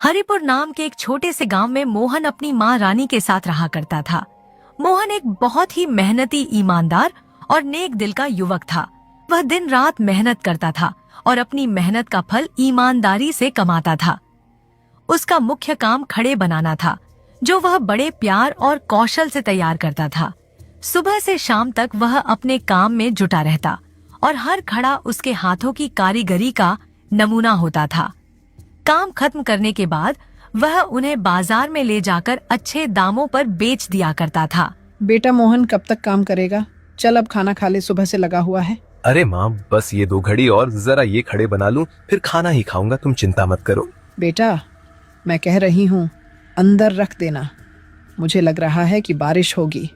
हरिपुर नाम के एक छोटे से गांव में मोहन अपनी माँ रानी के साथ रहा करता था। मोहन एक बहुत ही मेहनती, ईमानदार और नेक दिल का युवक था। वह दिन रात मेहनत करता था और अपनी मेहनत का फल ईमानदारी से कमाता था। उसका मुख्य काम खड़े बनाना था, जो वह बड़े प्यार और कौशल से तैयार करता था। सुबह से शाम तक वह अपने काम में जुटा रहता और हर खड़ा उसके हाथों की कारीगरी का नमूना होता था। काम खत्म करने के बाद वह उन्हें बाजार में ले जाकर अच्छे दामों पर बेच दिया करता था। बेटा मोहन कब तक काम करेगा? चल अब खाना खा ले, सुबह से लगा हुआ है। अरे माँ, बस ये 2 घड़ी और जरा ये खड़े बना लूं, फिर खाना ही खाऊंगा, तुम चिंता मत करो। बेटा मैं कह रही हूँ अंदर रख देना, मुझे लग रहा है कि बारिश होगी।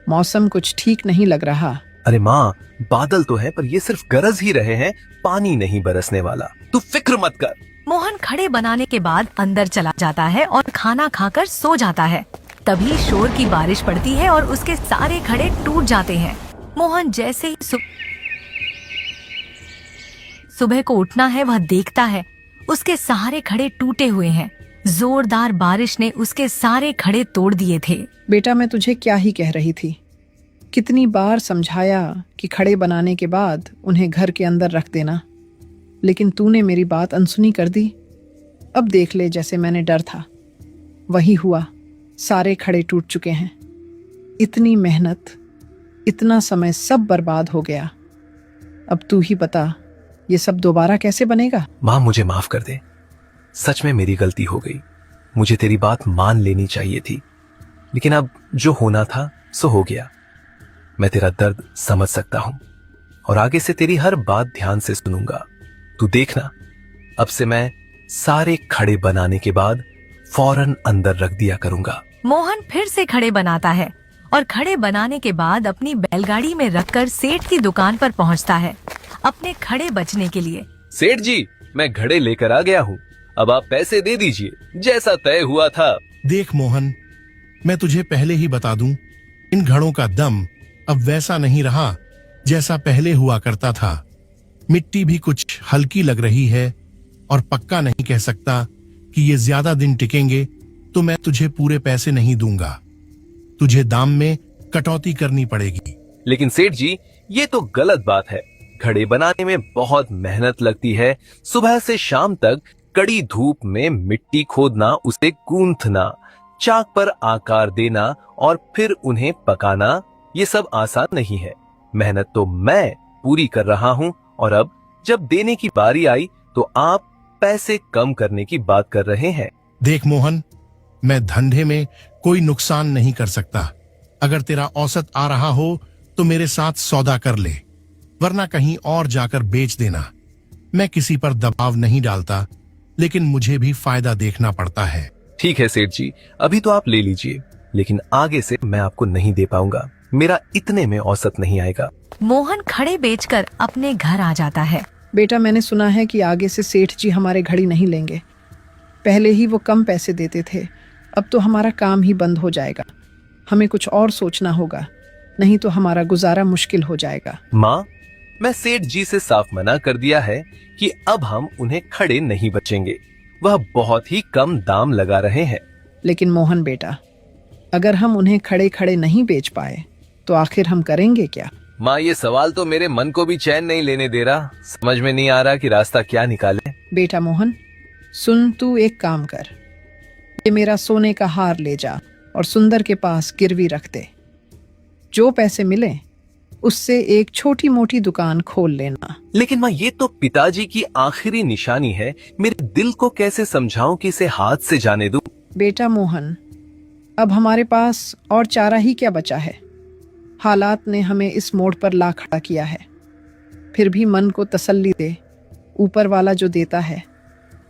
मौसम कुछ ठीक नहीं लग रहा। अरे माँ, बादल तो है पर ये सिर्फ गरज ही रहे हैं, पानी नहीं बरसने वाला, तू फिक्र मत कर। मोहन खड़े बनाने के बाद अंदर चला जाता है और खाना खाकर सो जाता है। तभी शोर की बारिश पड़ती है और उसके सारे खड़े टूट जाते हैं। मोहन जैसे ही सुबह को उठना है, वह देखता है उसके सारे खड़े टूटे हुए हैं। जोरदार बारिश ने उसके सारे खड़े तोड़ दिए थे। बेटा मैं तुझे क्या ही कह रही थी, कितनी बार समझाया कि खड़े बनाने के बाद उन्हें घर के अंदर रख देना, लेकिन तूने मेरी बात अनसुनी कर दी। अब देख ले, जैसे मैंने डर था वही हुआ, सारे खड़े टूट चुके हैं। इतनी मेहनत, इतना समय सब बर्बाद हो गया। अब तू ही बता, ये सब दोबारा कैसे बनेगा? माँ मुझे माफ कर दे, सच में मेरी गलती हो गई। मुझे तेरी बात मान लेनी चाहिए थी, लेकिन अब जो होना था सो हो गया। मैं तेरा दर्द समझ सकता हूँ और आगे से तेरी हर बात ध्यान से सुनूंगा। तू देखना, अब से मैं सारे खड़े बनाने के बाद फौरन अंदर रख दिया करूंगा। मोहन फिर से खड़े बनाता है और खड़े बनाने के बाद अपनी बैलगाड़ी में रखकर सेठ की दुकान पर पहुंचता है अपने खड़े बचने के लिए। सेठ जी, मैं घड़े लेकर आ गया हूँ, अब आप पैसे दे दीजिए जैसा तय हुआ था। देख मोहन, मैं तुझे पहले ही बता दूं, इन घड़ों का दम अब वैसा नहीं रहा जैसा पहले हुआ करता था। मिट्टी भी कुछ हल्की लग रही है और पक्का नहीं कह सकता कि ये ज्यादा दिन टिकेंगे, तो मैं तुझे पूरे पैसे नहीं दूंगा। तुझे दाम में कटौती करनी पड़ेगी। लेकिन सेठ जी, ये तो गलत बात है। घड़े बनाने में बहुत मेहनत लगती है। सुबह से शाम तक कड़ी धूप में मिट्टी खोदना, उसे गूंथना, चाक पर आकार देना और फिर उन्हें पकाना, ये सब आसान नहीं है। मेहनत तो मैं पूरी कर रहा हूँ और अब जब देने की बारी आई तो आप पैसे कम करने की बात कर रहे हैं। देख मोहन, मैं धंधे में कोई नुकसान नहीं कर सकता। अगर तेरा औसत आ रहा हो तो मेरे साथ सौदा कर ले, वरना कहीं और जाकर बेच देना। मैं किसी पर दबाव नहीं डालता, लेकिन मुझे भी फायदा देखना पड़ता है। ठीक है सेठ जी, अभी तो आप ले लीजिए, लेकिन आगे से मैं आपको नहीं दे पाऊंगा। मेरा इतने में औसत नहीं आएगा। मोहन खड़े बेचकर अपने घर आ जाता है। बेटा मैंने सुना है कि आगे से सेठ जी हमारे घड़ी नहीं लेंगे। पहले ही वो कम पैसे देते थे, अब तो हमारा काम ही बंद हो जाएगा। हमें कुछ और सोचना होगा, नहीं तो हमारा गुजारा मुश्किल हो जाएगा। माँ, मैं सेठ जी से साफ मना कर दिया है कि अब हम उन्हें खड़े नहीं बचेंगे। वह बहुत ही कम दाम लगा रहे हैं। लेकिन मोहन बेटा, अगर हम उन्हें खड़े खड़े नहीं बेच पाए तो आखिर हम करेंगे क्या? माँ, ये सवाल तो मेरे मन को भी चैन नहीं लेने दे रहा। समझ में नहीं आ रहा कि रास्ता क्या निकाले। बेटा मोहन सुन, तू एक काम कर, ये मेरा सोने का हार ले जा और सुंदर के पास गिरवी रख दे। जो पैसे मिले उससे एक छोटी मोटी दुकान खोल लेना। लेकिन माँ, ये तो पिताजी की आखिरी निशानी है। मेरे दिल को कैसे समझाऊं कि इसे हाथ से जाने दूं? बेटा मोहन, अब हमारे पास और चारा ही क्या बचा है। हालात ने हमें इस मोड़ पर ला खड़ा किया है। फिर भी मन को तसल्ली दे, ऊपर वाला जो देता है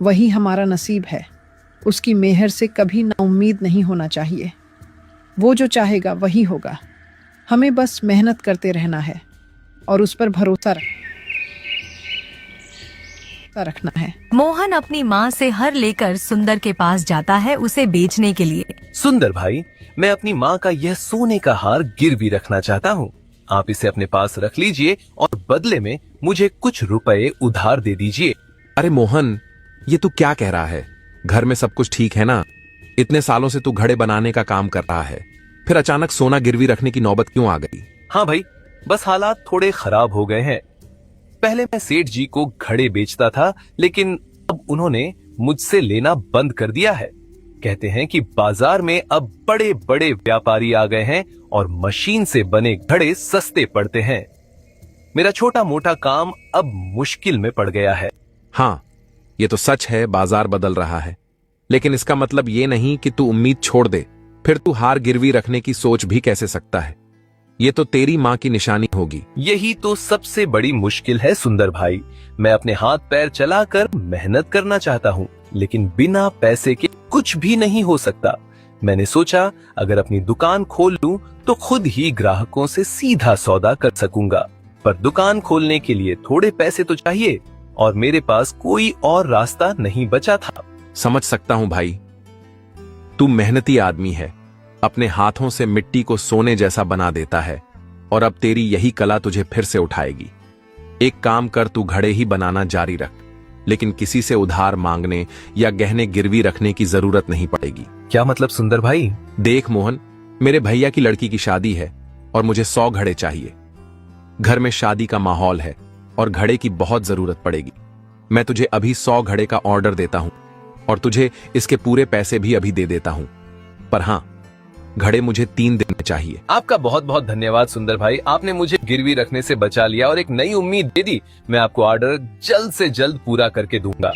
वही हमारा नसीब है। उसकी मेहर से कभी नाउम्मीद नहीं होना चाहिए। वो जो चाहेगा वही होगा। हमें बस मेहनत करते रहना है और उस पर भरोसा रखना है। मोहन अपनी माँ से हर लेकर सुंदर के पास जाता है उसे बेचने के लिए। सुंदर भाई, मैं अपनी माँ का यह सोने का हार गिरवी रखना चाहता हूँ। आप इसे अपने पास रख लीजिए और बदले में मुझे कुछ रुपए उधार दे दीजिए। अरे मोहन, ये तू क्या कह रहा है? घर में सब कुछ ठीक है ना? इतने सालों से तू घड़े बनाने का काम कर रहा है, फिर अचानक सोना गिरवी रखने की नौबत क्यों आ गई? हाँ भाई, बस हालात थोड़े खराब हो गए हैं। पहले मैं सेठ जी को घड़े बेचता था, लेकिन अब उन्होंने मुझसे लेना बंद कर दिया है। कहते हैं कि बाजार में अब बड़े बड़े व्यापारी आ गए हैं और मशीन से बने घड़े सस्ते पड़ते हैं। मेरा छोटा मोटा काम अब मुश्किल में पड़ गया है। हाँ, ये तो सच है, बाजार बदल रहा है, लेकिन इसका मतलब ये नहीं कि तू उम्मीद छोड़ दे। फिर तू हार गिरवी रखने की सोच भी कैसे सकता है? ये तो तेरी माँ की निशानी होगी। यही तो सबसे बड़ी मुश्किल है सुंदर भाई। मैं अपने हाथ पैर चलाकर मेहनत करना चाहता हूँ, लेकिन बिना पैसे के कुछ भी नहीं हो सकता। मैंने सोचा अगर अपनी दुकान खोल लूं तो खुद ही ग्राहकों से सीधा सौदा कर सकूंगा, पर दुकान खोलने के लिए थोड़े पैसे तो चाहिए और मेरे पास कोई और रास्ता नहीं बचा था। समझ सकता हूं भाई, तू मेहनती आदमी है, अपने हाथों से मिट्टी को सोने जैसा बना देता है और अब तेरी यही कला तुझे फिर से उठाएगी। एक काम कर, तू घड़े ही बनाना जारी रख, लेकिन किसी से उधार मांगने या गहने गिरवी रखने की जरूरत नहीं पड़ेगी। क्या मतलब सुंदर भाई? देख मोहन, मेरे भैया की लड़की की शादी है और मुझे 100 घड़े चाहिए। घर में शादी का माहौल है और घड़े की बहुत जरूरत पड़ेगी। मैं तुझे अभी 100 घड़े का ऑर्डर देता हूं और तुझे इसके पूरे पैसे भी अभी दे देता हूं, पर हां, घड़े मुझे 3 दिन में चाहिए। आपका बहुत बहुत धन्यवाद सुंदर भाई, आपने मुझे गिरवी रखने से बचा लिया और एक नई उम्मीद दे दी। मैं आपको ऑर्डर जल्द से जल्द पूरा करके दूंगा।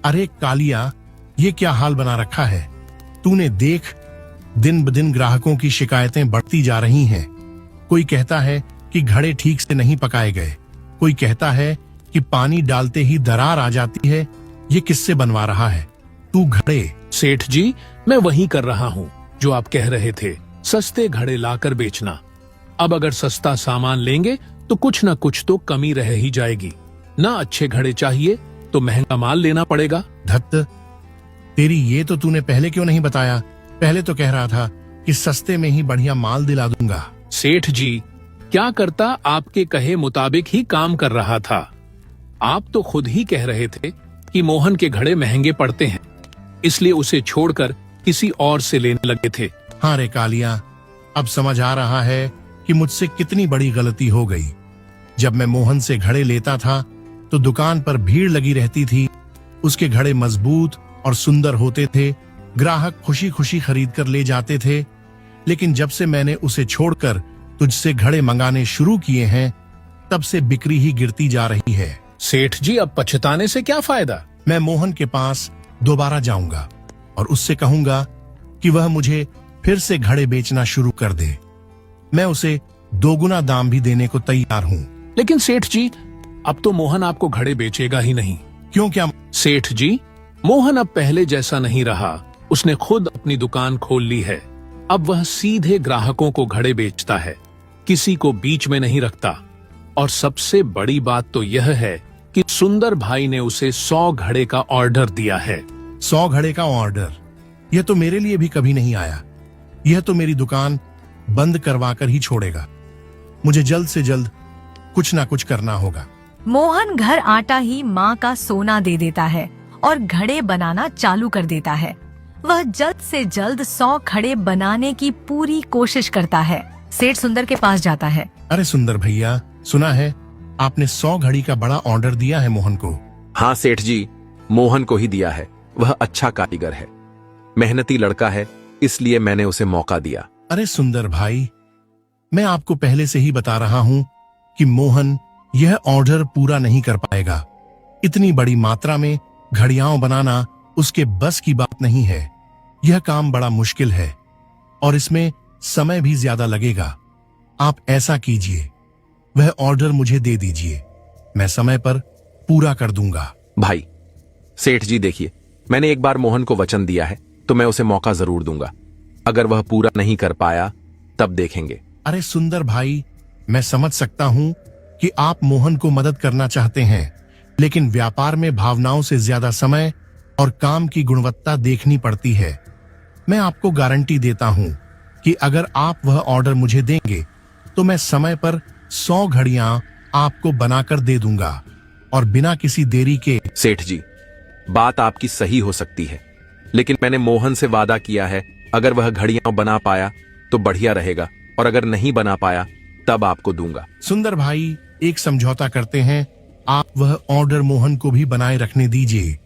अरे कालिया, ये क्या हाल बना रखा है? तूने देख, दिन ब दिन ग्राहकों की शिकायतें बढ़ती जा रही हैं। कोई कहता है कि घड़े ठीक से नहीं पकाए गए, कोई कहता है कि पानी डालते ही दरार आ जाती है। ये किससे बनवा रहा है तू घड़े? सेठ जी, मैं वही कर रहा हूँ जो आप कह रहे थे, सस्ते घड़े लाकर बेचना। अब अगर सस्ता सामान लेंगे तो कुछ न कुछ तो कमी रह ही जाएगी ना। अच्छे घड़े चाहिए तो महंगा माल लेना पड़ेगा। धत्त, तेरी ये तो तूने पहले क्यों नहीं बताया? पहले तो कह रहा था कि सस्ते में ही बढ़िया माल दिला दूंगा। सेठ जी, क्या करता, आपके कहे मुताबिक ही काम कर रहा था। आप तो खुद ही कह रहे थे कि मोहन के घड़े महंगे पड़ते हैं, इसलिए उसे छोड़कर किसी और से लेने लगे थे। हाँ रे कालिया, अब समझ आ रहा है कि मुझसे कितनी बड़ी गलती हो गई। जब मैं मोहन से घड़े लेता था तो दुकान पर भीड़ लगी रहती थी। उसके घड़े मजबूत और सुंदर होते थे, ग्राहक खुशी खुशी खरीद कर ले जाते थे। लेकिन जब से मैंने उसे छोड़कर तुझसे घड़े मंगाने शुरू किए हैं, तब से बिक्री ही गिरती जा रही है। सेठ जी, अब पछताने से क्या फायदा? मैं मोहन के पास दोबारा जाऊंगा और उससे कहूंगा कि वह मुझे फिर से घड़े बेचना शुरू कर दे। मैं उसे 2 गुना दाम भी देने को तैयार हूँ। लेकिन सेठ जी, अब तो मोहन आपको घड़े बेचेगा ही नहीं। क्यों? क्या? सेठ जी, मोहन अब पहले जैसा नहीं रहा। उसने खुद अपनी दुकान खोल ली है। अब वह सीधे ग्राहकों को घड़े बेचता है, किसी को बीच में नहीं रखता। और सबसे बड़ी बात तो यह है कि सुंदर भाई ने उसे 100 घड़े का ऑर्डर दिया है। 100 घड़े का ऑर्डर? यह तो मेरे लिए भी कभी नहीं आया। यह तो मेरी दुकान बंद करवा कर ही छोड़ेगा। मुझे जल्द से जल्द कुछ ना कुछ करना होगा। मोहन घर आटा ही माँ का सोना दे देता है और घड़े बनाना चालू कर देता है। वह जल्द से जल्द 100 घड़े बनाने की पूरी कोशिश करता है। सेठ सुंदर के पास जाता है। अरे सुंदर भैया, सुना है आपने 100 घड़ी का बड़ा ऑर्डर दिया है मोहन को? हाँ सेठ जी, मोहन को ही दिया है। वह अच्छा कारीगर है, मेहनती लड़का है, इसलिए मैंने उसे मौका दिया। अरे सुंदर भाई, मैं आपको पहले से ही बता रहा हूँ कि मोहन यह ऑर्डर पूरा नहीं कर पाएगा। इतनी बड़ी मात्रा में घड़ियां बनाना उसके बस की बात नहीं है। यह काम बड़ा मुश्किल है और इसमें समय भी ज्यादा लगेगा। आप ऐसा कीजिए, वह ऑर्डर मुझे दे दीजिए, मैं समय पर पूरा कर दूंगा। भाई सेठ जी, देखिए, मैंने एक बार मोहन को वचन दिया है तो मैं उसे मौका जरूर दूंगा। अगर वह पूरा नहीं कर पाया तब देखेंगे। अरे सुंदर भाई, मैं समझ सकता हूं कि आप मोहन को मदद करना चाहते हैं, लेकिन व्यापार में भावनाओं से ज्यादा समय और काम की गुणवत्ता देखनी पड़ती है। मैं आपको गारंटी देता हूं कि अगर आप वह ऑर्डर मुझे देंगे तो मैं समय पर 100 घड़ियां आपको बनाकर दे दूंगा। और बिना किसी देरी के। सेठ जी, बात आपकी सही हो सकती है, लेकिन मैंने मोहन से वादा किया है, अगर वह घड़ियां बना पाया तो बढ़िया रहेगा, और अगर नहीं बना पाया तब आपको दूंगा। सुंदर भाई, एक समझौता करते हैं, आप वह ऑर्डर मोहन को भी बनाए रखने दीजिए,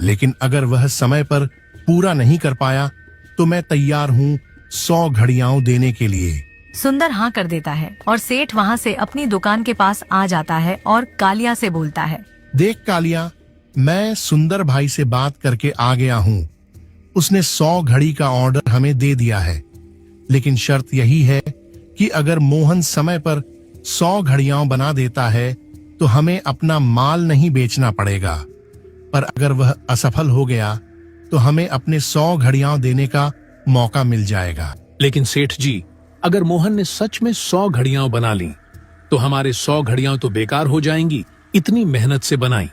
लेकिन अगर वह समय पर पूरा नहीं कर पाया तो मैं तैयार हूँ 100 घड़ियां देने के लिए। सुंदर हाँ कर देता है और सेठ वहाँ से अपनी दुकान के पास आ जाता है और कालिया से बोलता है, देख कालिया, मैं सुंदर भाई से बात करके आ गया हूँ। उसने 100 घड़ी का ऑर्डर हमें दे दिया है, लेकिन शर्त यही है कि अगर मोहन समय पर 100 घड़ियां बना देता है तो हमें अपना माल नहीं बेचना पड़ेगा, पर अगर वह असफल हो गया तो हमें अपने 100 घड़ियां देने का मौका मिल जाएगा। लेकिन सेठ जी, अगर मोहन ने सच में 100 घड़ियां बना ली तो हमारे 100 घड़ियां तो बेकार हो जाएंगी, इतनी मेहनत से बनाई,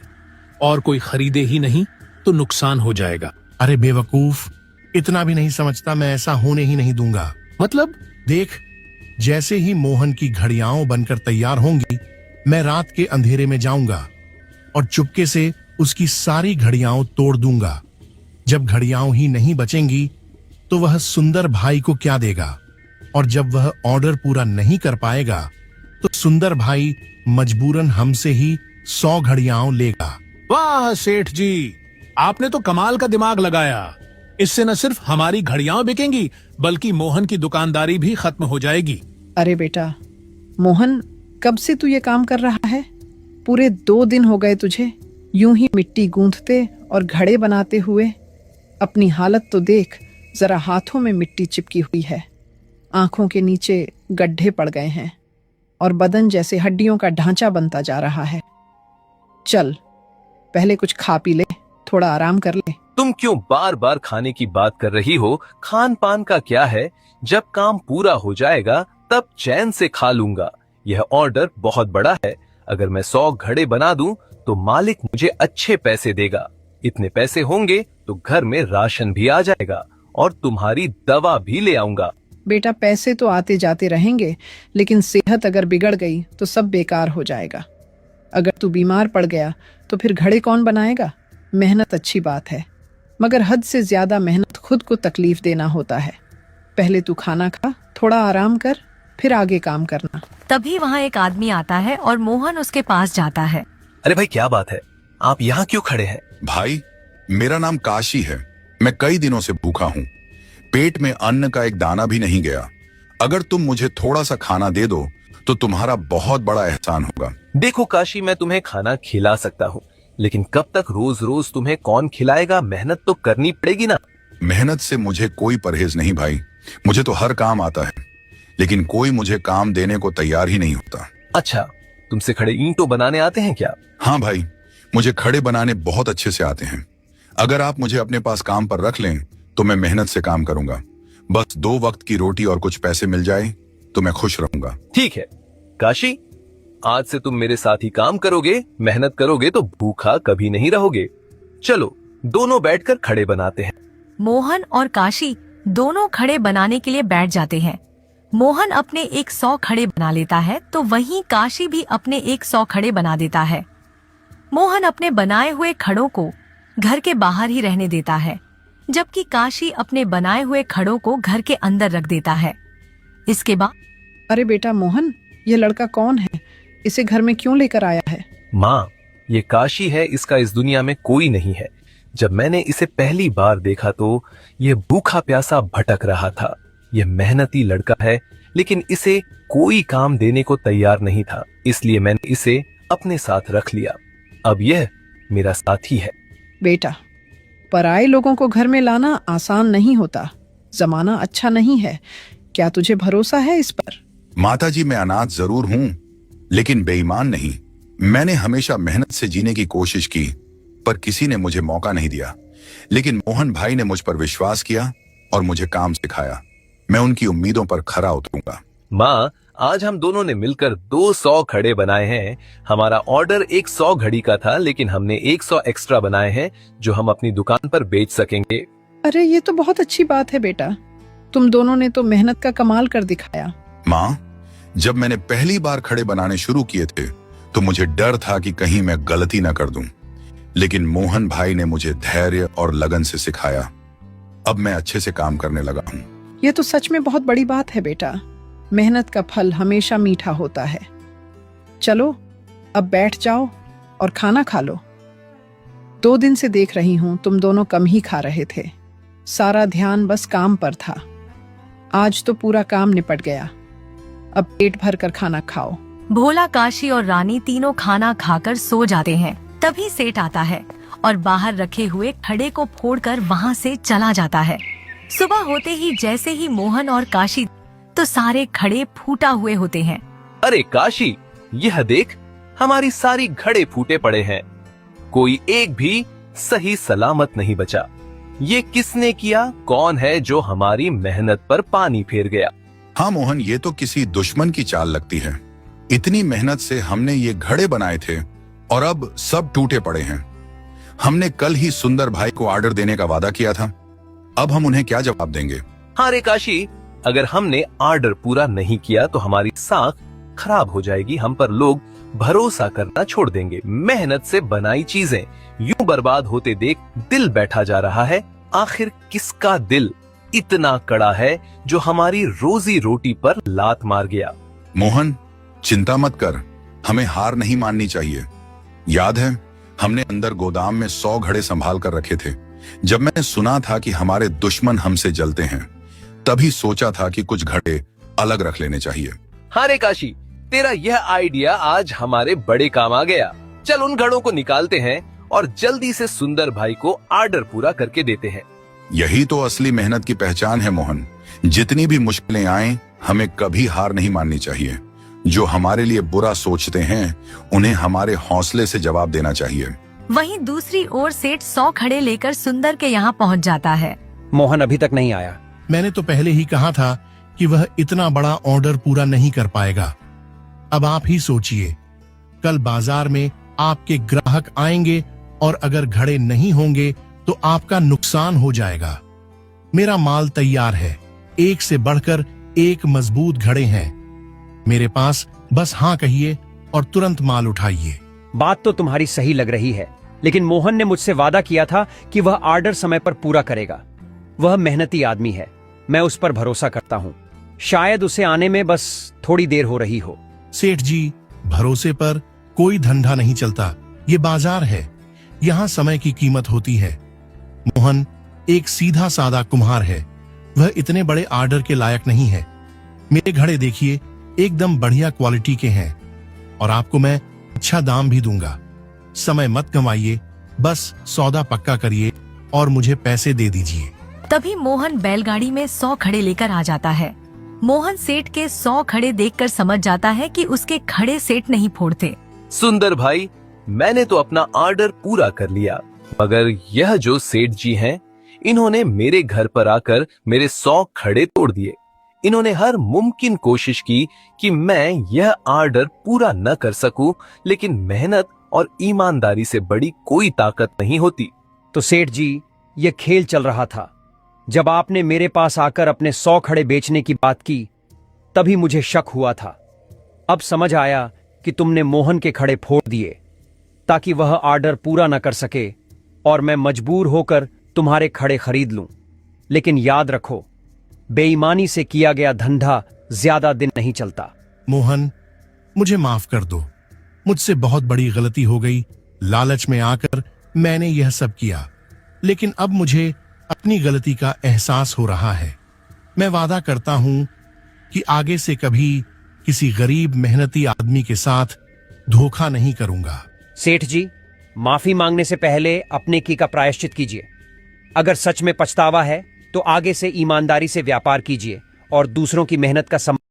और कोई खरीदे ही नहीं तो नुकसान हो जाएगा। अरे बेवकूफ, इतना भी नहीं समझता, मैं ऐसा होने ही नहीं दूंगा। मतलब? देख, जैसे ही मोहन की घड़ियां बनकर तैयार होंगी, मैं रात के अंधेरे में जाऊंगा और चुपके से उसकी सारी घड़ियां तोड़ दूंगा। जब घड़ियां ही नहीं बचेंगी तो वह सुंदर भाई को क्या देगा, और जब वह ऑर्डर पूरा नहीं कर पाएगा तो सुंदर भाई मजबूरन हमसे ही 100 घड़ियां लेगा। वाह सेठ जी, आपने तो कमाल का दिमाग लगाया। इससे न सिर्फ हमारी घड़ियां बिकेंगी बल्कि मोहन की दुकानदारी भी खत्म हो जाएगी। अरे बेटा मोहन, कब से तू ये काम कर रहा है? पूरे 2 दिन हो गए तुझे यूं ही मिट्टी गूंथते और घड़े बनाते हुए। अपनी हालत तो देख, जरा हाथों में मिट्टी चिपकी हुई है, आंखों के नीचे गड्ढे पड़ गए हैं और बदन जैसे हड्डियों का ढांचा बनता जा रहा है। चल, पहले कुछ खा पी ले, थोड़ा आराम कर ले। तुम क्यों बार बार खाने की बात कर रही हो? खान पान का क्या है, जब काम पूरा हो जाएगा तब चैन से खा लूंगा। यह ऑर्डर बहुत बड़ा है, अगर मैं 100 घड़े बना दूं तो मालिक मुझे अच्छे पैसे देगा। इतने पैसे होंगे तो घर में राशन भी आ जाएगा और तुम्हारी दवा भी ले आऊंगा। बेटा, पैसे तो आते जाते रहेंगे, लेकिन सेहत अगर बिगड़ गई तो सब बेकार हो जाएगा। अगर तू बीमार पड़ गया तो फिर घड़े कौन बनाएगा? मेहनत अच्छी बात है, मगर हद से ज्यादा मेहनत खुद को तकलीफ देना होता है। पहले तू खाना खा, थोड़ा आराम कर, फिर आगे काम करना। तभी वहाँ एक आदमी आता है और मोहन उसके पास जाता है। अरे भाई, क्या बात है, आप यहाँ क्यों खड़े हैं? भाई, मेरा नाम काशी है। मैं कई दिनों से भूखा हूँ, पेट में अन्न का एक दाना भी नहीं गया। अगर तुम मुझे थोड़ा सा खाना दे दो तो तुम्हारा बहुत बड़ा एहसान होगा। देखो काशी, मैं तुम्हें खाना खिला सकता हूँ, लेकिन कब तक रोज रोज तुम्हें कौन खिलाएगा? मेहनत तो करनी पड़ेगी ना। मेहनत से मुझे कोई परहेज नहीं भाई, मुझे तो हर काम आता है, लेकिन कोई मुझे काम देने को तैयार ही नहीं होता। अच्छा, तुमसे खड़े ईंटों बनाने आते हैं क्या? हाँ भाई, मुझे खड़े बनाने बहुत अच्छे से आते हैं। अगर आप मुझे अपने पास काम पर रख लें तो मैं मेहनत से काम करूंगा। बस 2 वक्त की रोटी और कुछ पैसे मिल जाए तो मैं खुश रहूंगा। ठीक है काशी, आज से तुम मेरे साथ ही काम करोगे, मेहनत करोगे तो भूखा कभी नहीं रहोगे। चलो दोनों बैठकर खड़े बनाते हैं। मोहन और काशी दोनों खड़े बनाने के लिए बैठ जाते हैं। मोहन अपने 100 खड़े बना लेता है तो वहीं काशी भी अपने 100 खड़े बना देता है। मोहन अपने बनाए हुए खड़ों को घर के बाहर ही रहने देता है, जबकि काशी अपने बनाए हुए खड़ों को घर के अंदर रख देता है। इसके बाद, अरे बेटा मोहन, ये लड़का कौन है? इसे घर में क्यों लेकर आया है? माँ, ये काशी है, इसका इस दुनिया में कोई नहीं है। जब मैंने इसे पहली बार देखा तो ये भूखा प्यासा भटक रहा था। यह मेहनती लड़का है, लेकिन इसे कोई काम देने को तैयार नहीं था, इसलिए मैंने इसे अपने साथ रख लिया। अब यह मेरा साथी है। बेटा, पराए लोगों को घर में लाना आसान नहीं होता। जमाना अच्छा नहीं है, क्या तुझे भरोसा है इस पर? माता जी, मैं अनाथ जरूर हूँ, लेकिन बेईमान नहीं। मैंने हमेशा मेहनत से जीने की कोशिश की, पर किसी ने मुझे मौका नहीं दिया। लेकिन मोहन भाई ने मुझ पर विश्वास किया और मुझे काम सिखाया। मैं उनकी उम्मीदों पर खरा उतरूंगा। माँ, आज हम दोनों ने मिलकर 200 खड़े बनाए हैं। हमारा ऑर्डर 100 घड़ी का था, लेकिन हमने 100 एक्स्ट्रा बनाए हैं जो हम अपनी दुकान पर बेच सकेंगे। अरे ये तो बहुत अच्छी बात है बेटा, तुम दोनों ने तो मेहनत का कमाल कर दिखाया। माँ, जब मैंने पहली बार खड़े बनाने शुरू किए थे तो मुझे डर था कि कहीं मैं गलती ना कर दूं। लेकिन मोहन भाई ने मुझे धैर्य और लगन से सिखाया। अब मैं अच्छे से काम करने लगा हूं। यह तो सच में बहुत बड़ी बात है बेटा। मेहनत का फल हमेशा मीठा होता है। चलो अब बैठ जाओ और खाना खा लो। 2 दिन से देख रही हूं तुम दोनों कम ही खा रहे थे। सारा ध्यान बस काम पर था। आज तो पूरा काम निपट गया। अब पेट भर कर खाना खाओ। भोला, काशी और रानी तीनों खाना खाकर सो जाते हैं। तभी सेठ आता है और बाहर रखे हुए खड़े को फोड़कर वहाँ से चला जाता है। सुबह होते ही जैसे ही मोहन और काशी तो सारे खड़े फूटा हुए होते हैं। अरे काशी, यह देख, हमारी सारी घड़े फूटे पड़े हैं। कोई एक भी सही सलामत नहीं बचा। ये किसने किया? कौन है जो हमारी मेहनत पर पानी फेर गया? हाँ मोहन, ये तो किसी दुश्मन की चाल लगती है। इतनी मेहनत से हमने ये घड़े बनाए थे और अब सब टूटे पड़े हैं। हमने कल ही सुंदर भाई को ऑर्डर देने का वादा किया था। अब हम उन्हें क्या जवाब देंगे? हाँ रे काशी, अगर हमने ऑर्डर पूरा नहीं किया तो हमारी साख खराब हो जाएगी। हम पर लोग भरोसा करना छोड़ देंगे। मेहनत से बनाई चीजें यूं बर्बाद होते देख दिल बैठा जा रहा है। आखिर किसका दिल इतना कड़ा है जो हमारी रोजी रोटी पर लात मार गया? मोहन, चिंता मत कर, हमें हार नहीं माननी चाहिए। याद है, हमने अंदर गोदाम में 100 घड़े संभाल कर रखे थे। जब मैंने सुना था कि हमारे दुश्मन हमसे जलते हैं, तभी सोचा था कि कुछ घड़े अलग रख लेने चाहिए। हाँ रे काशी, तेरा यह आइडिया आज हमारे बड़े काम आ गया। चल उन घड़ों को निकालते हैं और जल्दी से सुंदर भाई को ऑर्डर पूरा करके देते हैं। यही तो असली मेहनत की पहचान है मोहन। जितनी भी मुश्किलें आए, हमें कभी हार नहीं माननी चाहिए। जो हमारे लिए बुरा सोचते हैं, उन्हें हमारे हौसले से जवाब देना चाहिए। वहीं दूसरी ओर सेठ 100 खड़े लेकर सुंदर के यहाँ पहुँच जाता है। मोहन अभी तक नहीं आया। मैंने तो पहले ही कहा था कि वह इतना बड़ा ऑर्डर पूरा नहीं कर पाएगा। अब आप ही सोचिए, कल बाजार में आपके ग्राहक आएंगे और अगर घड़े नहीं होंगे तो आपका नुकसान हो जाएगा। मेरा माल तैयार है, एक से बढ़कर एक मजबूत घड़े हैं मेरे पास। बस हाँ कहिए और तुरंत माल उठाइए। बात तो तुम्हारी सही लग रही है, लेकिन मोहन ने मुझसे वादा किया था कि वह ऑर्डर समय पर पूरा करेगा। वह मेहनती आदमी है, मैं उस पर भरोसा करता हूँ। शायद उसे आने में बस थोड़ी देर हो रही हो। सेठ जी, भरोसे पर कोई धंधा नहीं चलता। ये बाजार है, यहाँ समय की कीमत होती है। मोहन एक सीधा सादा कुम्हार है, वह इतने बड़े ऑर्डर के लायक नहीं है। मेरे घड़े देखिए, एकदम बढ़िया क्वालिटी के हैं और आपको मैं अच्छा दाम भी दूंगा। समय मत गंवाइए, बस सौदा पक्का करिए और मुझे पैसे दे दीजिए। तभी मोहन बैलगाड़ी में 100 खड़े लेकर आ जाता है। मोहन सेठ के 100 खड़े देखकर समझ जाता है कि उसके खड़े सेठ नहीं फोड़ते। सुंदर भाई, मैंने तो अपना ऑर्डर पूरा कर लिया, मगर यह जो सेठ जी हैं, इन्होंने मेरे घर पर आकर मेरे 100 खड़े तोड़ दिए। इन्होंने हर मुमकिन कोशिश की कि मैं यह ऑर्डर पूरा न कर सकूं, लेकिन मेहनत और ईमानदारी से बड़ी कोई ताकत नहीं होती। तो सेठ जी, यह खेल चल रहा था। जब आपने मेरे पास आकर अपने 100 खड़े बेचने की बात की, तभी मुझे शक हुआ था। अब समझ आया कि तुमने मोहन के खड़े फोड़ दिए ताकि वह ऑर्डर पूरा न कर सके और मैं मजबूर होकर तुम्हारे खड़े खरीद लूं। लेकिन याद रखो, बेईमानी से किया गया धंधा ज्यादा दिन नहीं चलता। मोहन, मुझे माफ कर दो, मुझसे बहुत बड़ी गलती हो गई। लालच में आकर मैंने यह सब किया, लेकिन अब मुझे अपनी गलती का एहसास हो रहा है। मैं वादा करता हूं कि आगे से कभी किसी गरीब मेहनती आदमी के साथ धोखा नहीं करूंगा। सेठ जी, माफी मांगने से पहले अपने की का प्रायश्चित कीजिए। अगर सच में पछतावा है तो आगे से ईमानदारी से व्यापार कीजिए और दूसरों की मेहनत का